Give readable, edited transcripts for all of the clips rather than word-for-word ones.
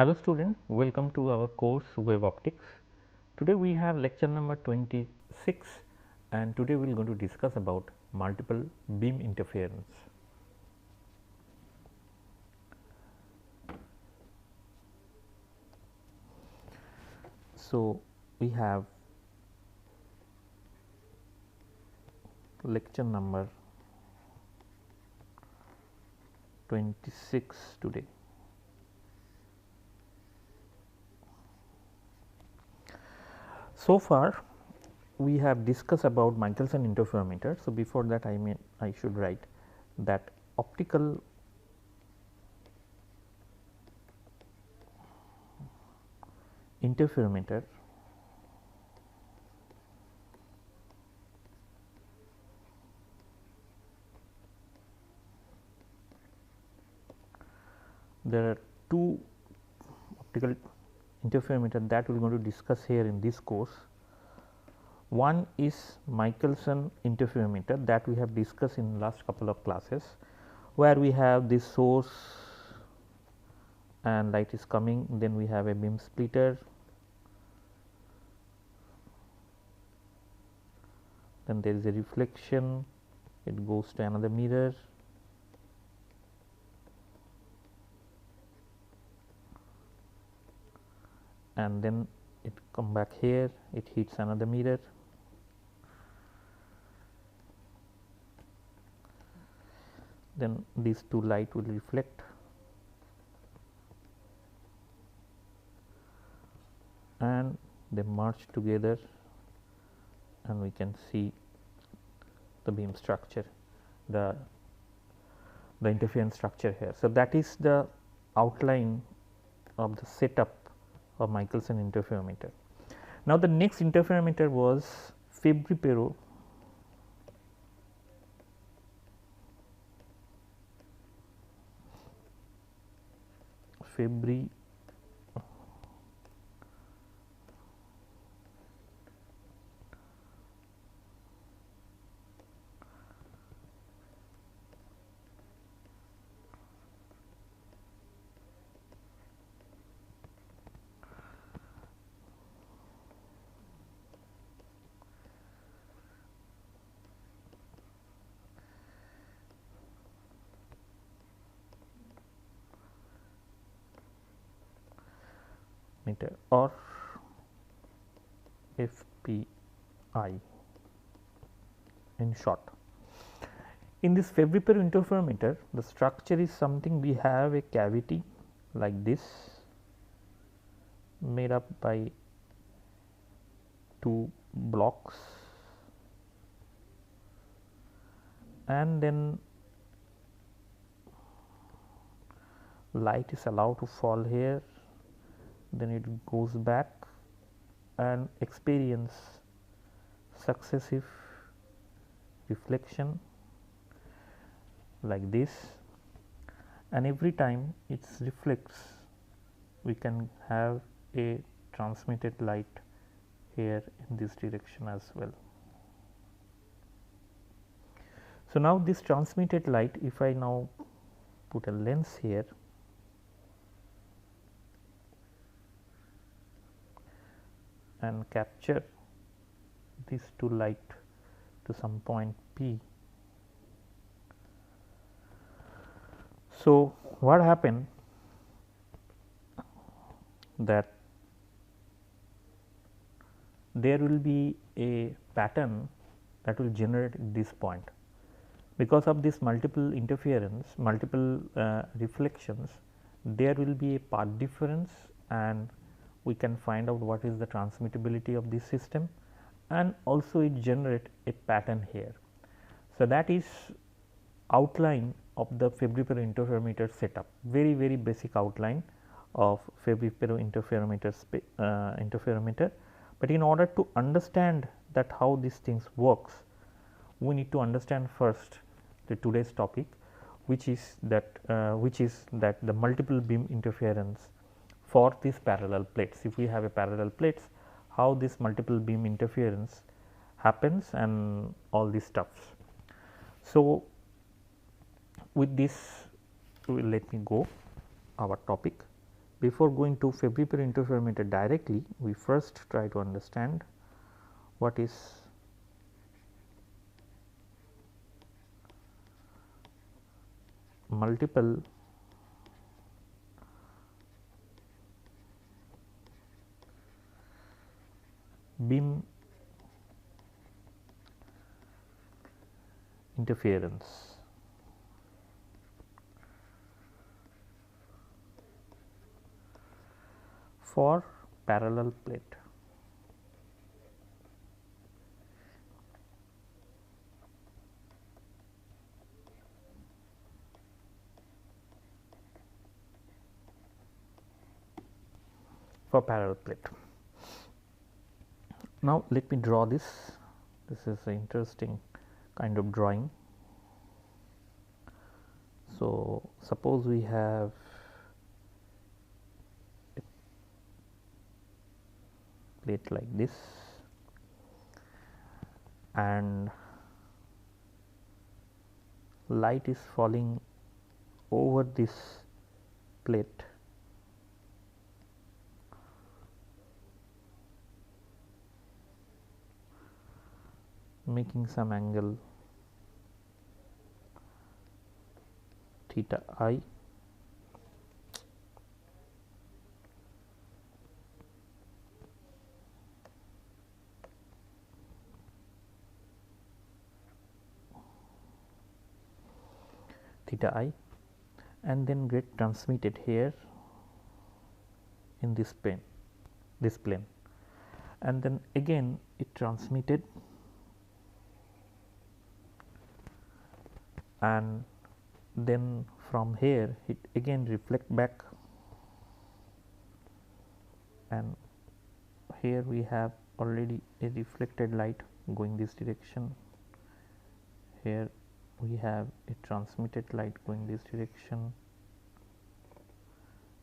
Hello student, welcome to our course Wave Optics. Today we have lecture number 26 and today we are going to discuss about multiple beam interference. So, we have lecture number 26 today. So far we have discussed about Michelson interferometer. So, before that I should write that optical interferometer there are two optical interferometer that we are going to discuss here in this course. One is Michelson interferometer that we have discussed in last couple of classes, where we have this source and light is coming, then we have a beam splitter, then there is a reflection, it goes to another mirror, and then it come back here, it hits another mirror, then these two light will reflect and they merge together and we can see the beam structure, the interference structure here. So, that is the outline of the setup of Michelson interferometer. Now, the next interferometer was Fabry-Perot meter or FPI in short. In this Fabry-Perot interferometer, the structure is something, we have a cavity like this made up by two blocks, and then light is allowed to fall here, then it goes back and experience successive reflection like this, and every time it reflects we can have a transmitted light here in this direction as well. So, now this transmitted light, if I now put a lens here, and capture these two light to some point P. So, what happened that there will be a pattern that will generate at this point. Because of this multiple interference, multiple reflections, there will be a path difference and we can find out what is the transmittability of this system, and also it generate a pattern here. So, that is outline of the Fabry-Perot interferometer setup, very basic outline of Fabry-Perot interferometer. But in order to understand that how these things works, we need to understand first the today's topic, which is that the multiple beam interference for these parallel plates. If we have a parallel plates, how this multiple beam interference happens and all these stuffs. So, with this let me go our topic. before going to Febrile interferometer directly, we first try to understand what is multiple beam interference. For parallel plate. For parallel plate. Now, let me draw this. This is an interesting kind of drawing. So, suppose we have a plate like this, and light is falling over this plate. Making some angle theta I, and then get transmitted here in this plane, and then again it transmitted, and then from here it again reflect back, and here we have already a reflected light going this direction. Here we have a transmitted light going this direction.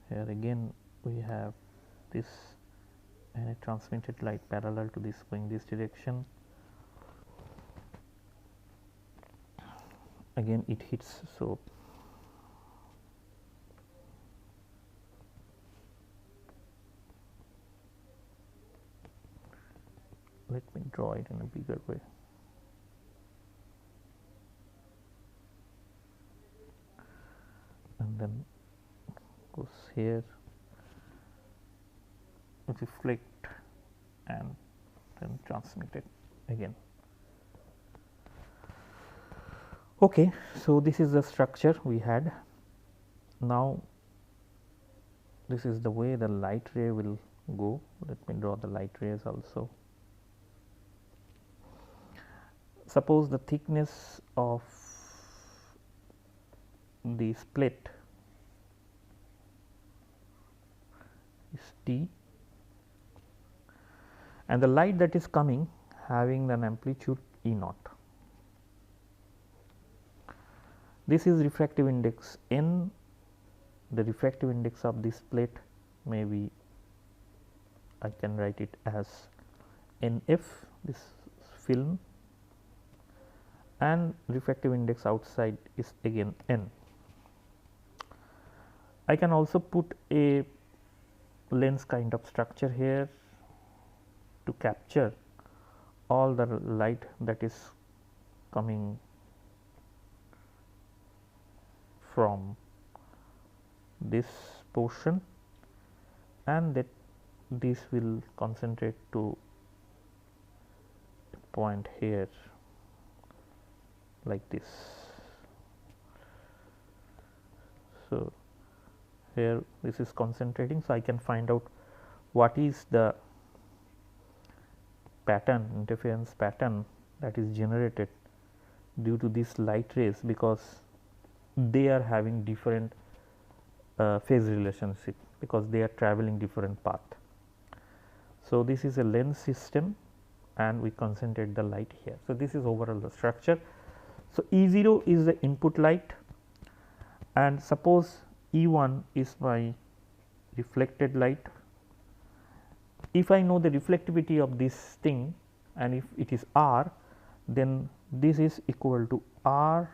Here again we have this and a transmitted light parallel to this going this direction. Again it hits, so let me draw it in a bigger way. And then goes here, reflect, and then transmit it again. Okay, so this is the structure we had. Now, this is the way the light ray will go. Let me draw the light rays also. Suppose the thickness of the split is T, and the light that is coming having an amplitude E naught. This is refractive index N. The refractive index of this plate may be, I can write it as NF, this film, and refractive index outside is again N. I can also put a lens kind of structure here to capture all the light that is coming from this portion, and that this will concentrate to a point here like this. So, here this is concentrating, so I can find out what is the pattern, interference pattern that is generated due to these light rays, because they are having different phase relationship, because they are traveling different path. So, this is a lens system and we concentrate the light here. So, this is overall the structure. So, E0 is the input light, and suppose E1 is my reflected light. If I know the reflectivity of this thing, and if it is R, then this is equal to R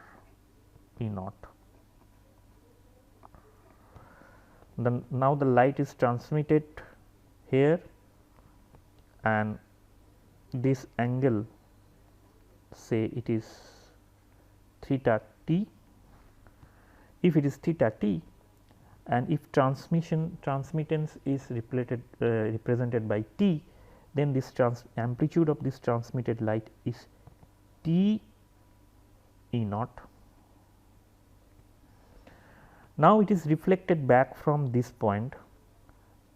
E naught. Then now the light is transmitted here, and this angle, say it is theta t. If it is theta t, and if transmittance is represented by t, then this amplitude of this transmitted light is t E naught. Now it is reflected back from this point,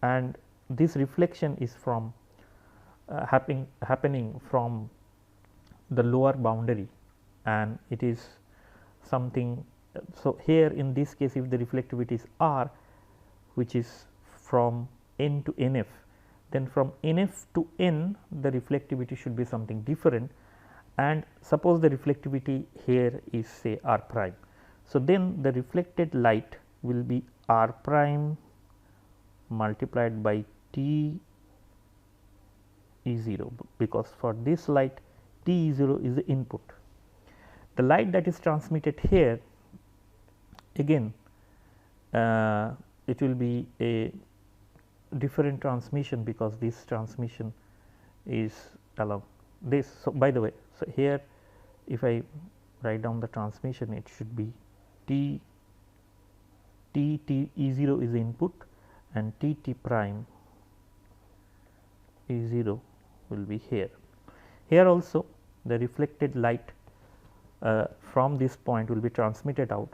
and this reflection is from happening from the lower boundary, and it is something. So, here in this case, if the reflectivity is r, which is from n to nf, then from nf to n the reflectivity should be something different, and suppose the reflectivity here is say r prime. So, then the reflected light will be r prime multiplied by t E 0, because for this light t E 0 is the input. The light that is transmitted here, again it will be a different transmission, because this transmission is along this. So, by the way, so here if I write down the transmission, it should be t E 0 is the input, and t prime E 0 will be here. Here also the reflected light from this point will be transmitted out,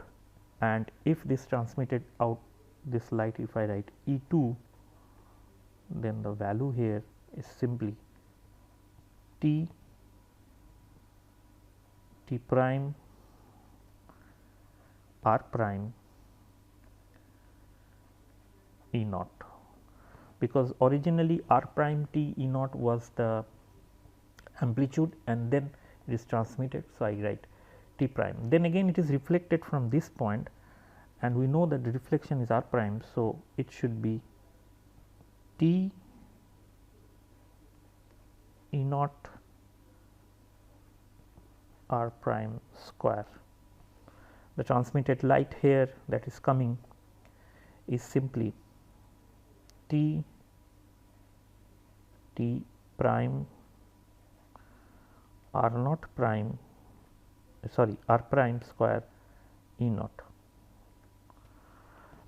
and if this transmitted out this light, if I write E 2, then the value here is simply t prime r prime E naught, because originally r prime t E naught was the amplitude, and then it is transmitted. So, I write t prime. Then again it is reflected from this point, and we know that the reflection is r prime. So, it should be t E naught r prime square. The transmitted light here that is coming is simply t prime r naught prime, sorry, r prime square E naught.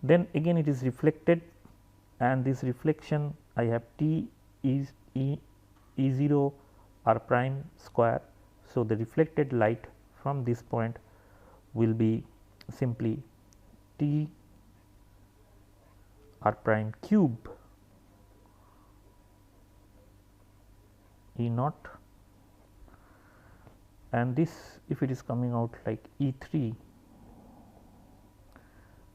Then again it is reflected, and this reflection I have t is E 0 r prime square. So, the reflected light from this point will be simply t r prime cube E naught, and this, if it is coming out like E 3,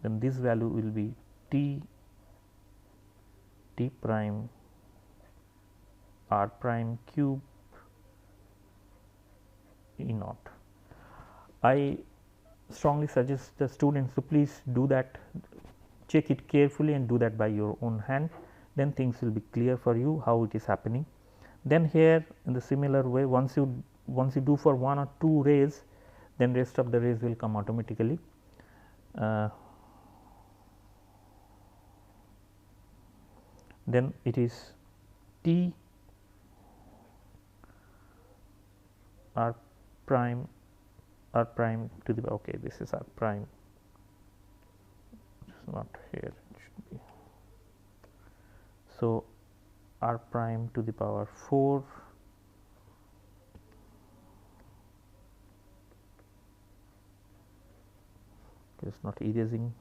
then this value will be t prime r prime cube E naught. I strongly suggest the students to please do that, check it carefully and do that by your own hand, then things will be clear for you how it is happening. Then here in the similar way, once you do for one or two rays, then rest of the rays will come automatically. Then it is t r prime to the, okay, this is r prime, it is not here, it should be. So, r prime to the power 4 it is not erasing.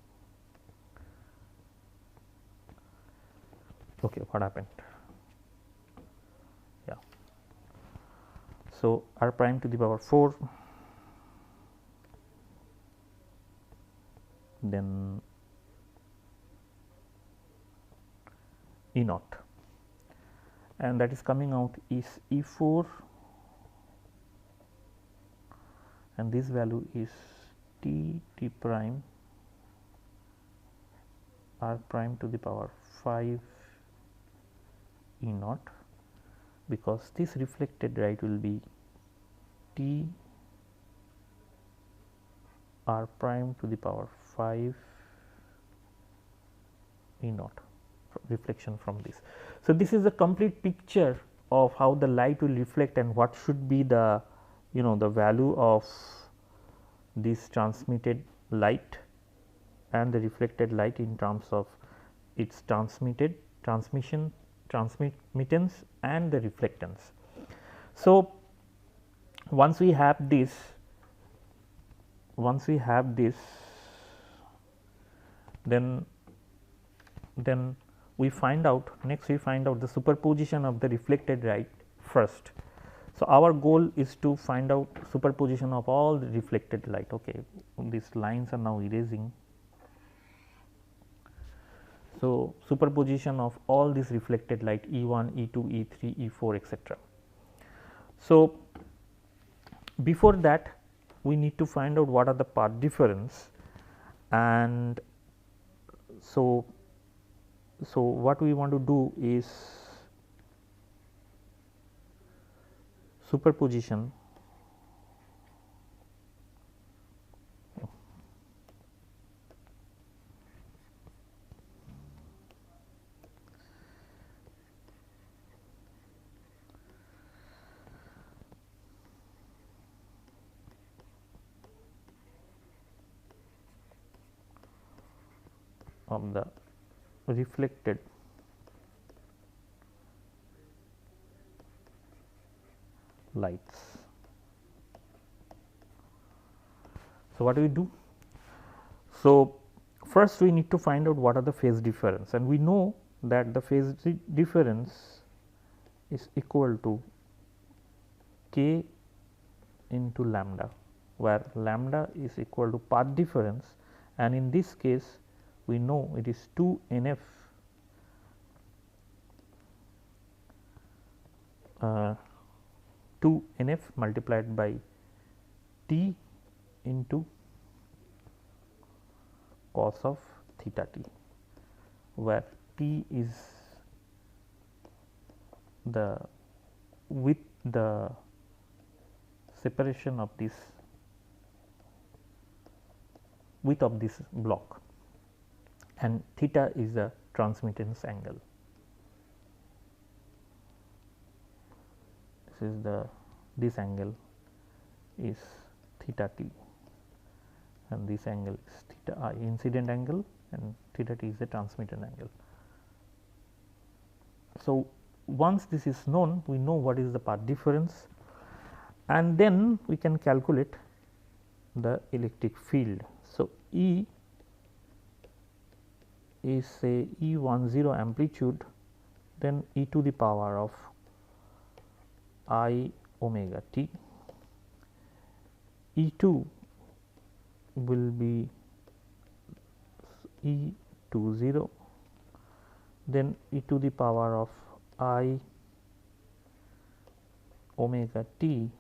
Okay, what happened? Yeah. So, r prime to the power 4, then E naught, and that is coming out is E 4, and this value is t prime r prime to the power 5 E naught, because this reflected light will be t r prime to the power 5 E naught reflection from this. So, this is a complete picture of how the light will reflect and what should be the the value of this transmitted light and the reflected light in terms of its transmittance and the reflectance. So, once we have this then we find out the superposition of the reflected light first. So, our goal is to find out superposition of all the reflected light. Okay, these lines are now erasing. So, superposition of all this reflected light E1, E2, E3, E4 etc. So, before that we need to find out what are the path difference, and so what we want to do is superposition of the reflected lights. So, what do we do? So, first we need to find out what are the phase difference, and we know that the phase difference is equal to k into lambda, where lambda is equal to path difference, and in this case we know it is 2 NF uh, 2 NF multiplied by T into cos of theta t, where T is the width, the separation of this width of this block, and theta is the transmittance angle. This angle is theta t, and this angle is theta I incident angle, and theta t is the transmitted angle. So, once this is known, we know what is the path difference, and then we can calculate the electric field. So, E is say E10 amplitude, then e to the power of I omega t, E2 will be E20, then e to the power of I omega t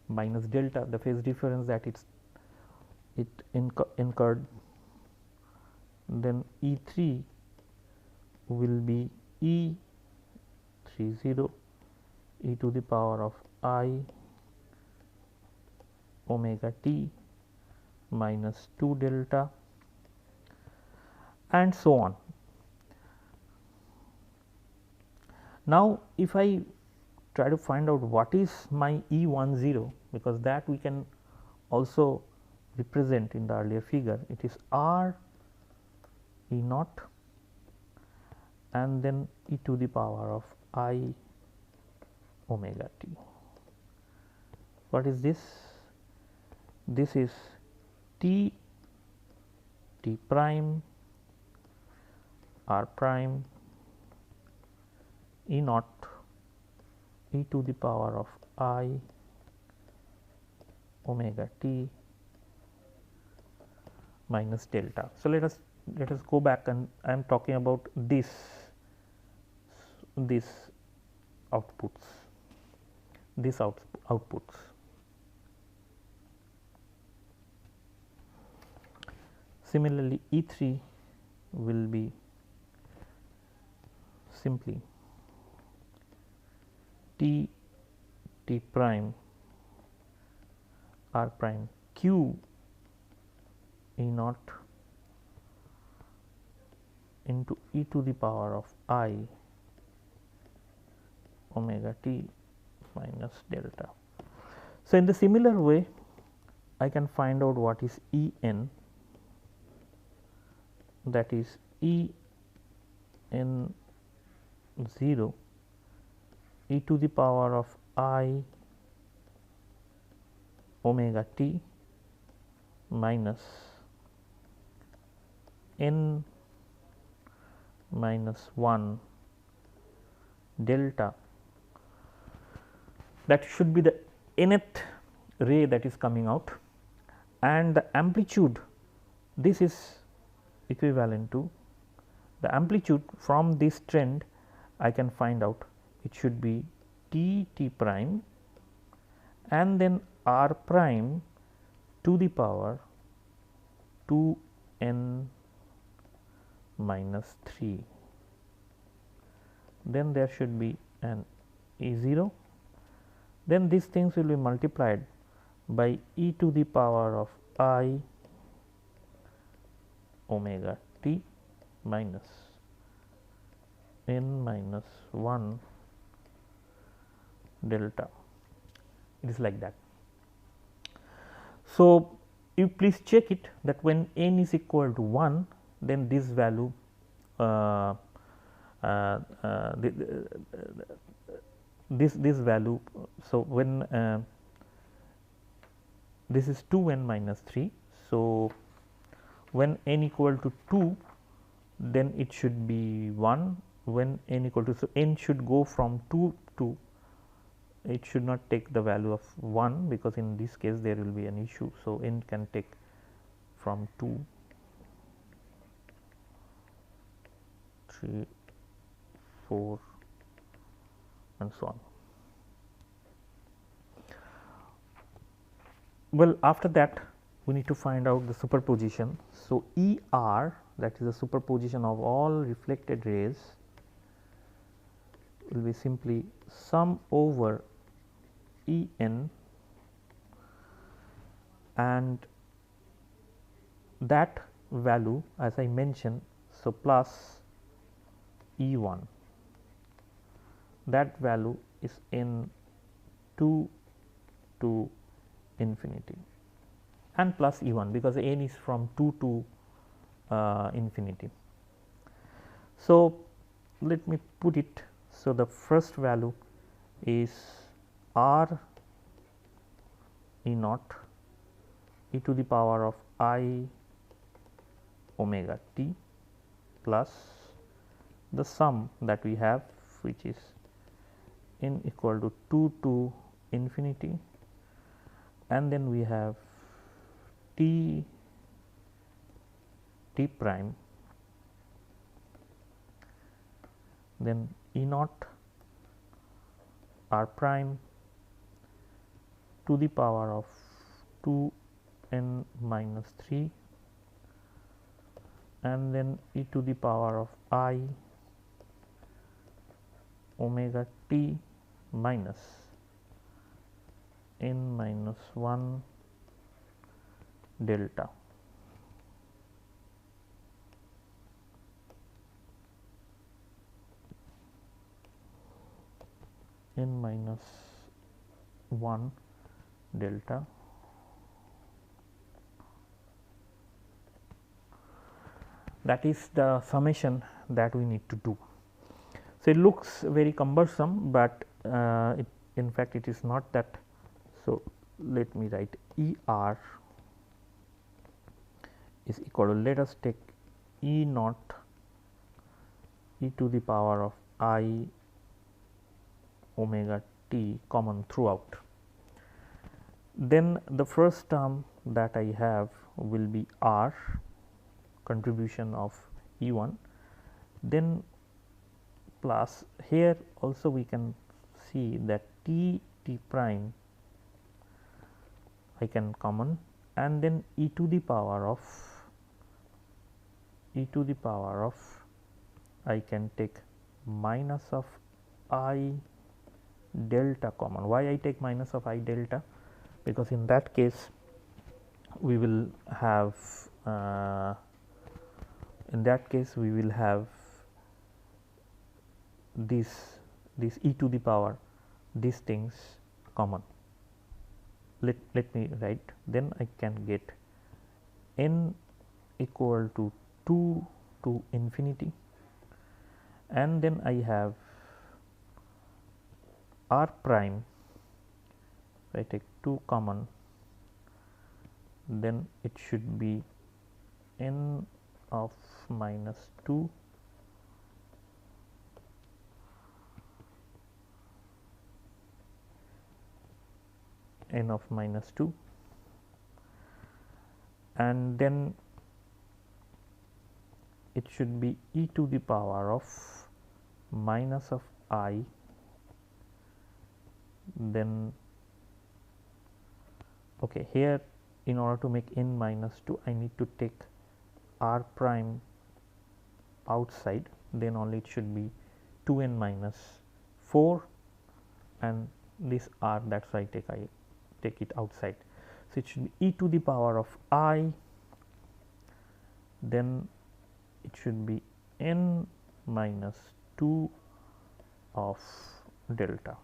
minus delta, the phase difference that it incurred, then E3 will be E30 e to the power of I omega t minus 2 delta, and so on. Now, if I try to find out what is my E10, because that we can also represent in the earlier figure, it is R E naught and then e to the power of I omega t. What is this? This is T prime R prime E naught e to the power of I omega t minus delta. So, let us go back, and I am talking about these outputs. Similarly, E3 will be simply T prime R prime Q E naught into e to the power of I omega t minus delta. So, in the similar way I can find out what is E n, that is E n 0 e to the power of I omega t minus n minus 1 delta. That should be the nth ray that is coming out, and the amplitude, this is equivalent to the amplitude from this trend. I can find out it should be t t prime and then r prime to the power 2 n minus 3. Then there should be an E 0, then these things will be multiplied by e to the power of I omega t minus n minus 1 delta. It is like that. So, you please check it that when n is equal to 1, then this value this value. So, when this is 2 n minus 3. So, when n equal to 2, then it should be 1. When n equal to, so n should go from 2 to, it should not take the value of 1, because in this case there will be an issue. So, n can take from 2, 3, 4 and so on. Well, after that we need to find out the superposition. So, E r, that is the superposition of all reflected rays, will be simply sum over E n, and that value as I mentioned, so plus E 1, that value is n 2 to infinity, and plus E 1, because n is from 2 to infinity. So, let me put it. So, the first value is r E naught e to the power of I omega t plus the sum that we have, which is n equal to 2 to infinity, and then we have t prime, then E naught r prime to the power of 2 n minus 3, and then e to the power of I omega t minus n minus 1 delta. N minus 1 delta. That is the summation that we need to do. So, it looks very cumbersome, but in fact it is not that. So, let me write E r is equal to, let us take E naught e to the power of I omega t common throughout. Then the first term that I have will be r, contribution of E 1, then plus here also we can see that t prime I can common, and then e to the power of I can take minus of I delta common. Why I take minus of I delta? Because in that case we will have in that case we will have this e to the power these things common. Let me write, then I can get n equal to 2 to infinity, and then I have r prime, I take 2 common, then it should be n of minus 2 n of minus 2, and then it should be e to the power of minus of I, then okay, here in order to make n minus 2 I need to take r prime outside, then only it should be 2n minus 4, and this r, that is why I take it outside. So, it should be e to the power of I, then it should be n minus 2 of delta,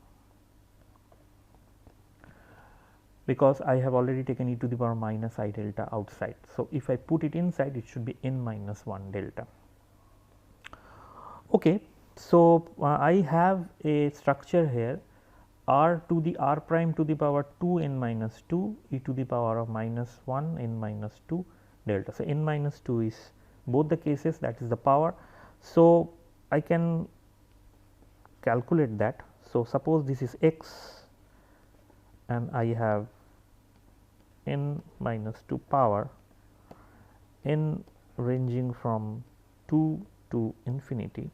because I have already taken e to the power minus I delta outside. So, if I put it inside, it should be n minus 1 delta. Okay. So, I have a structure here, r to the r prime to the power 2 n minus 2 e to the power of minus 1 n minus 2 delta. So, n minus 2 is both the cases, that is the power. So, I can calculate that. So, suppose this is x and I have n minus 2 power, n ranging from 2 to infinity,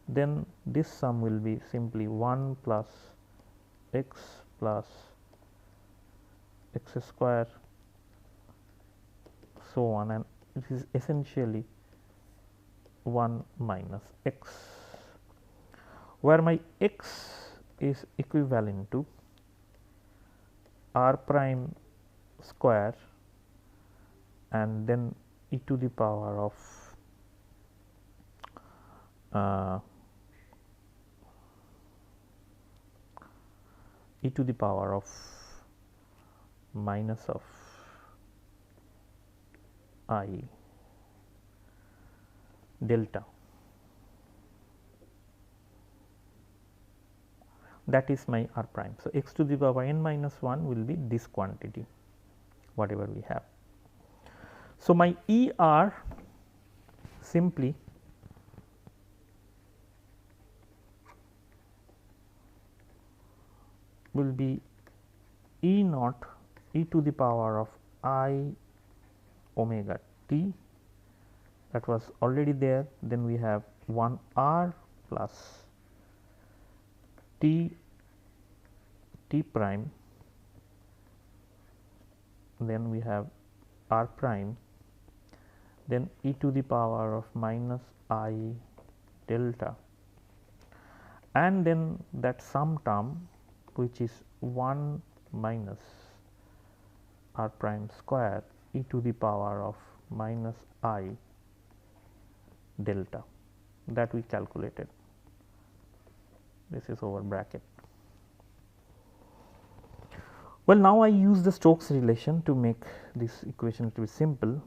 then this sum will be simply 1 plus x plus x square, so on, and it is essentially 1 minus x, where my x is equivalent to r prime square and then e to the power of e to the power of minus of I delta, that is my r prime. So, x to the power n minus 1 will be this quantity, whatever we have. So, my E r simply will be E naught e to the power of I omega t, that was already there. Then we have 1 r plus t prime, then we have r prime, then e to the power of minus I delta, and then that sum term which is 1 minus r prime square e to the power of minus I delta, that we calculated. This is over bracket. Well, now I use the Stokes relation to make this equation to be simple.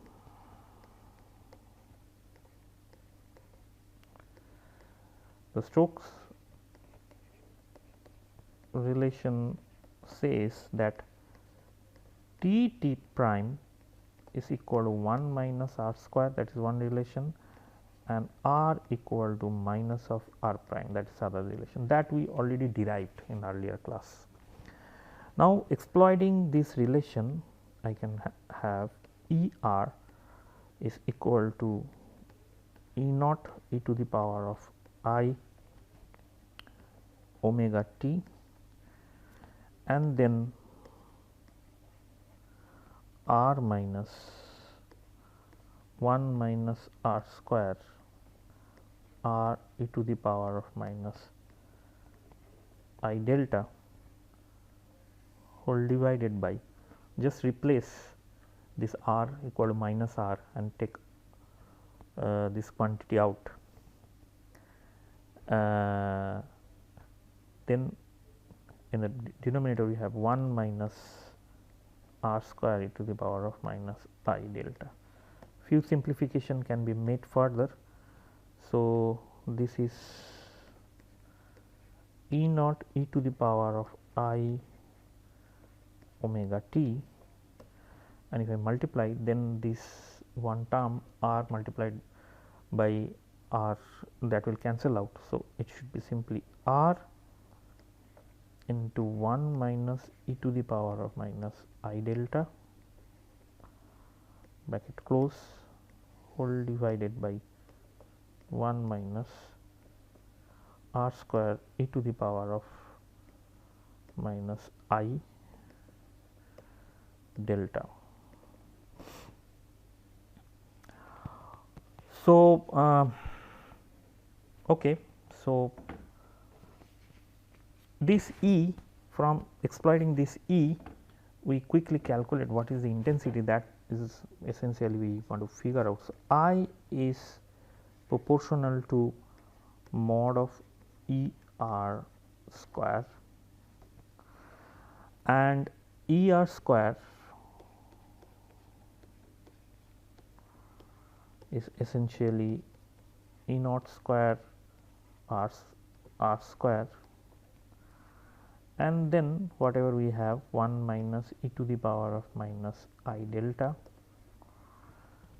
The Stokes relation says that t prime is equal to 1 minus r square, that is one relation, and r equal to minus of r prime, that is other relation, that we already derived in earlier class. Now, exploiting this relation, I can have E r is equal to E naught e to the power of I omega t, and then r minus 1 minus r square r e to the power of minus I delta whole divided by, just replace this r equal to minus r and take this quantity out. Then in the denominator we have 1 minus r square e to the power of minus I delta. Few simplification can be made further. So, this is E naught e to the power of I omega t, and if I multiply, then this one term r multiplied by r, that will cancel out. So, it should be simply r into 1 minus e to the power of minus I delta bracket close whole divided by 1 minus r square e to the power of minus I delta. So, okay. So, this E, from exploiting this E, we quickly calculate what is the intensity, that is essentially we want to figure out. So, I is proportional to mod of E r square, and E r square is essentially E naught square r square, and then whatever we have 1 minus e to the power of minus I delta.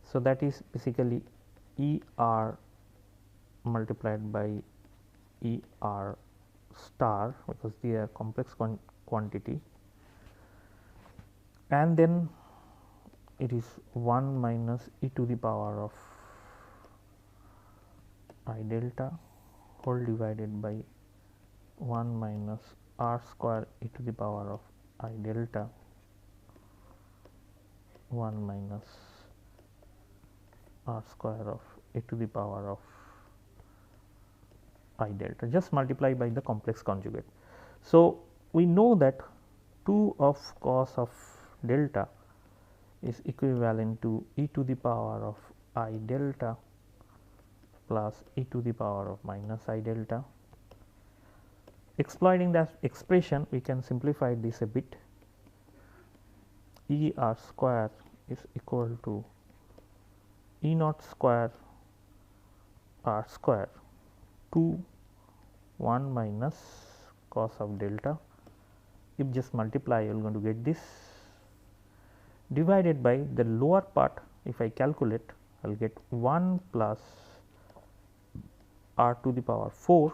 So, that is basically E r multiplied by E r star, because they are complex quantity, and then it is 1 minus e to the power of I delta whole divided by 1 minus r square e to the power of I delta 1 minus r square of e to the power of I delta, just multiply by the complex conjugate. So, we know that 2 of cos of delta is equivalent to e to the power of I delta plus e to the power of minus I delta. Exploiting that expression, we can simplify this a bit. E r square is equal to E naught square r square 2 1 minus cos of delta. If just multiply, you are going to get this, divided by the lower part. If I calculate, I will get 1 plus r to the power 4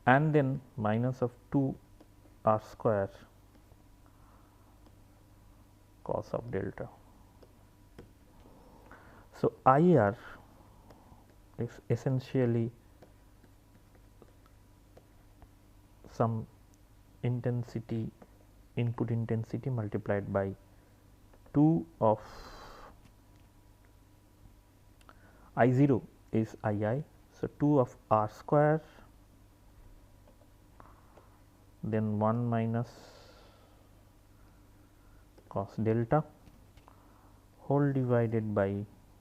and then minus of 2 r square cos of delta. So, I r is essentially some intensity, input intensity multiplied by 2 of I 0 is I i. So, 2 of r square, then 1 minus cos delta whole divided by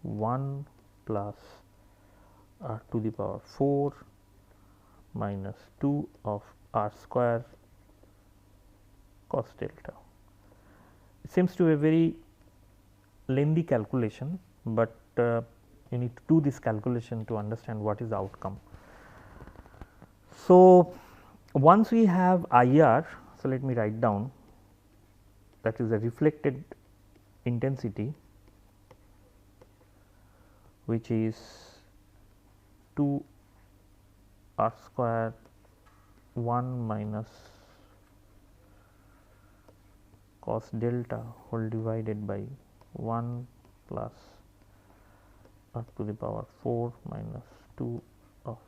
1 plus r to the power 4 minus 2 of r square cos delta. It seems to be a very lengthy calculation, but you need to do this calculation to understand what is the outcome. So, once we have I r, so let me write down, that is the reflected intensity, which is 2 r square 1 minus cos delta whole divided by 1 plus r to the power 4 minus 2 of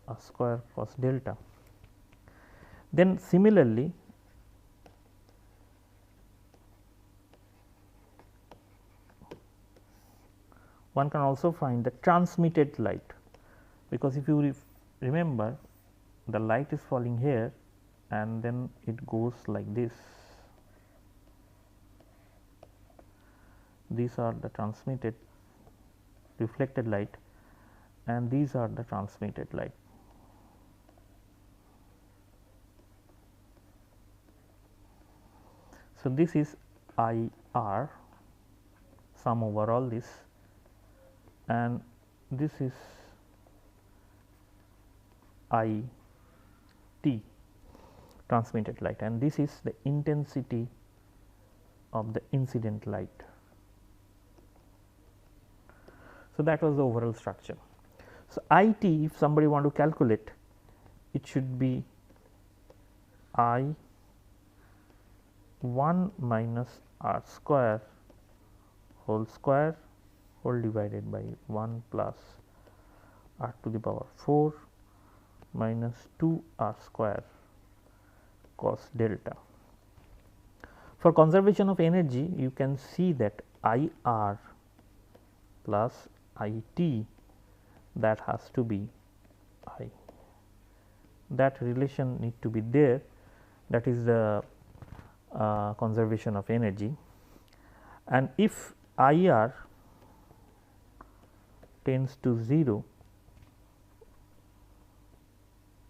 r square cos delta. Then similarly, one can also find the transmitted light, because if you remember, the light is falling here and then it goes like this. these are the transmitted reflected light and these are the transmitted light. So, this is IR sum over all this and this is IT transmitted light and this is the intensity of the incident light. So, that was the overall structure. So, IT, if somebody want to calculate, it should be I 1 minus r square whole divided by 1 plus r to the power 4 minus 2 r square cos delta. For conservation of energy, you can see that IR plus IT, that has to be I. That relation need to be there, that is the conservation of energy. And if IR tends to 0,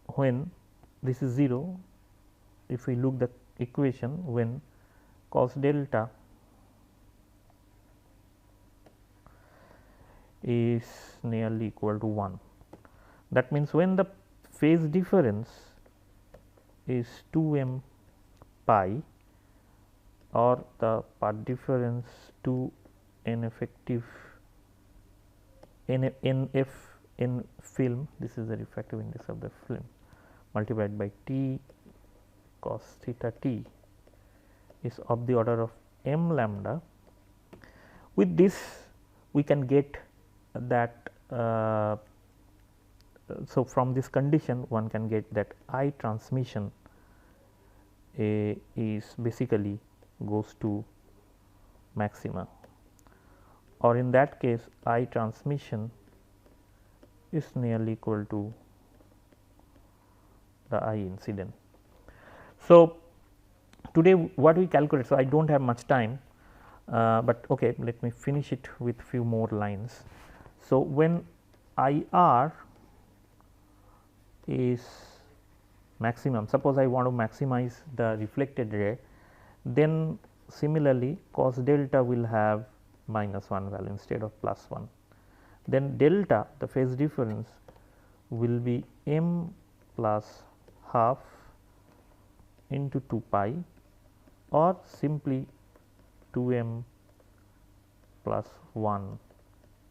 when this is 0, if we look the equation when cos delta is nearly equal to 1. That means, when the phase difference is 2m pi or the path difference to n effective NF in film, this is the refractive index of the film, multiplied by T cos theta T is of the order of m lambda. With this we can get that so from this condition one can get that I transmission is basically goes to maxima, or in that case I transmission is nearly equal to the I incident. So, today what we calculate, so I do not have much time, but okay, let me finish it with few more lines. So, when IR is maximum, suppose I want to maximize the reflected ray, then similarly cos delta will have minus 1 value instead of plus 1. Then delta, the phase difference, will be m plus half into 2 pi or simply 2m plus 1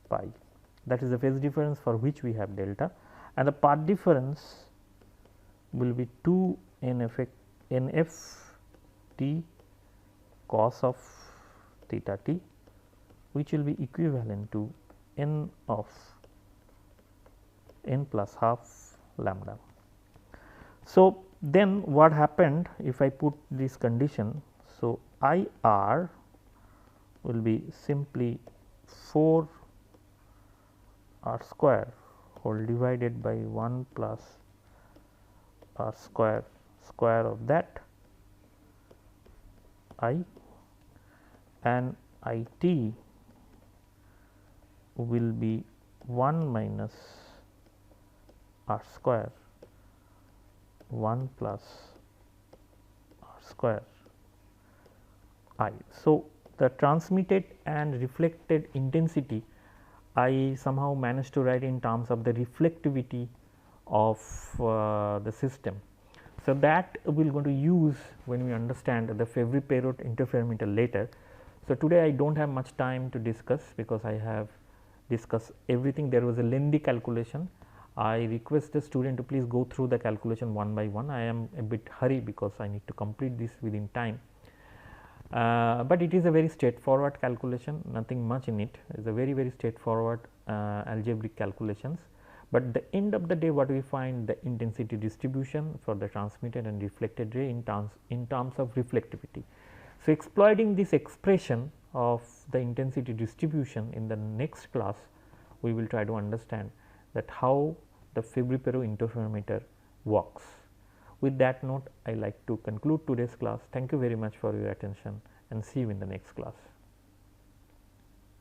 pi. That is the phase difference for which we have delta, and the path difference will be 2 NF T cos of theta T, which will be equivalent to n of n plus half lambda. So, then what happened if I put this condition? So, IR will be simply 4 r square whole divided by 1 plus r square of that I, and IT will be 1 minus r square 1 plus r square I. So, the transmitted and reflected intensity I somehow managed to write in terms of the reflectivity of the system. So, that we are going to use when we understand the Fabry-Perot interferometer later. So, today I do not have much time to discuss, because I have discussed everything. There was a lengthy calculation. I request the student to please go through the calculation one by one. I am a bit hurry because I need to complete this within time. But it is a very straightforward calculation, nothing much in it. It is a very straightforward algebraic calculations. But the end of the day, what we find, the intensity distribution for the transmitted and reflected ray in terms of reflectivity. So, exploiting this expression of the intensity distribution in the next class, we will try to understand that how the Fabry-Perot interferometer works. With that note, I like to conclude today's class. Thank you very much for your attention, and see you in the next class.